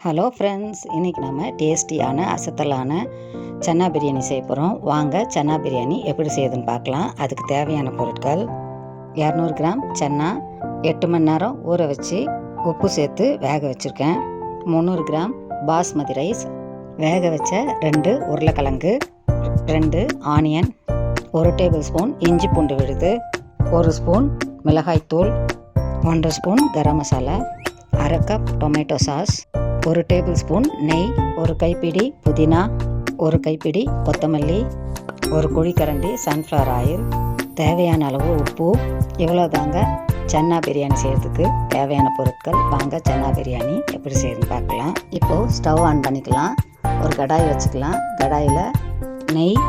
Hello friends, இன்றைக்கி நம்ம டேஸ்டியான அசத்தலான சன்னா பிரியாணி செய்ய போகிறோம். வாங்க சன்னா பிரியாணி எப்படி செய்யுதுன்னு பார்க்கலாம். அதுக்கு தேவையான பொருட்கள்: 200 கிராம் சன்னா 8 மணி நேரம் ஊற வச்சு உப்பு சேர்த்து வேக வச்சுருக்கேன். 300 கிராம் பாஸ்மதி ரைஸ், வேக வச்ச 2 உருளைக்கிழங்கு, 2 ஆனியன், 1 டேபிள் ஸ்பூன் இஞ்சி பூண்டு விழுது, 1 ஸ்பூன் மிளகாய்த்தூள், 1 spoon garam masala, 1/2 cup tomato sauce, 1 tablespoon நெய், 1 கைப்பிடி புதினா, 1 கைப்பிடி கொத்தமல்லி, 1 குழிக்கரண்டி சன்ஃப்ளவர் ஆயில், தேவையான அளவு உப்பு. இவ்வளோதாங்க சன்னா பிரியாணி செய்கிறதுக்கு தேவையான பொருட்கள். வாங்க சன்னா பிரியாணி எப்படி செய்யணும்னு பார்க்கலாம். இப்போது ஸ்டவ் ஆன் பண்ணிக்கலாம். ஒரு கடாய் வச்சுக்கலாம். கடாயில் நெய்,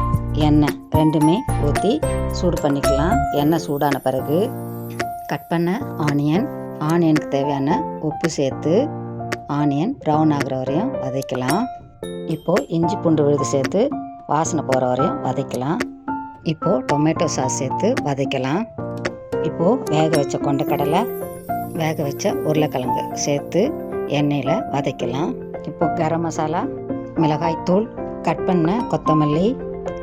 எண்ணெய் ரெண்டுமே ஊற்றி சூடு பண்ணிக்கலாம். எண்ணெய் சூடான பிறகு கட் பண்ண ஆனியனுக்கு தேவையான உப்பு சேர்த்து ஆனியன் ப்ரௌன் ஆகிற வரையும் வதக்கலாம். இப்போது இஞ்சி பூண்டு விழுது சேர்த்து வாசனை போகிற வரையும் வதக்கலாம். இப்போது டொமேட்டோ சாஸ் சேர்த்து வதக்கலாம். இப்போது வேக வச்ச கொண்டக்கடலை, வேக வச்ச உருளைக்கிழங்கு சேர்த்து எண்ணெயில் வதக்கலாம். இப்போது கரம் மசாலா, மிளகாய்த்தூள், கட் பண்ண கொத்தமல்லி,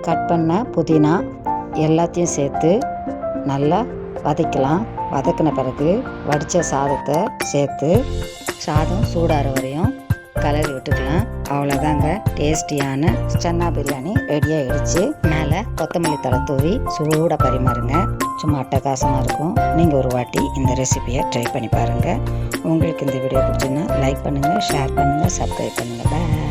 கட் பண்ண புதினா எல்லாத்தையும் சேர்த்து நல்லா வதக்கலாம். வதக்கின பிறகு வடித்த சாதத்தை சேர்த்து சாதம் சூடாகிற வரையும் கலரி விட்டுக்கலாம். அவ்வளோதாங்க, டேஸ்டியான சன்னா பிரியாணி ரெடி ஆகிடுச்சு. மேலே கொத்தமல்லி தழை தூவி சூடாக பரிமாறுங்க. சும்மா அட்டகாசமாக இருக்கும். நீங்கள் ஒரு வாட்டி இந்த ரெசிபியை ட்ரை பண்ணி பாருங்கள். உங்களுக்கு இந்த வீடியோ பிடிச்சுன்னா லைக் பண்ணுங்கள், ஷேர் பண்ணுங்கள், சப்ஸ்கிரைப் பண்ணுங்கள். பாய்.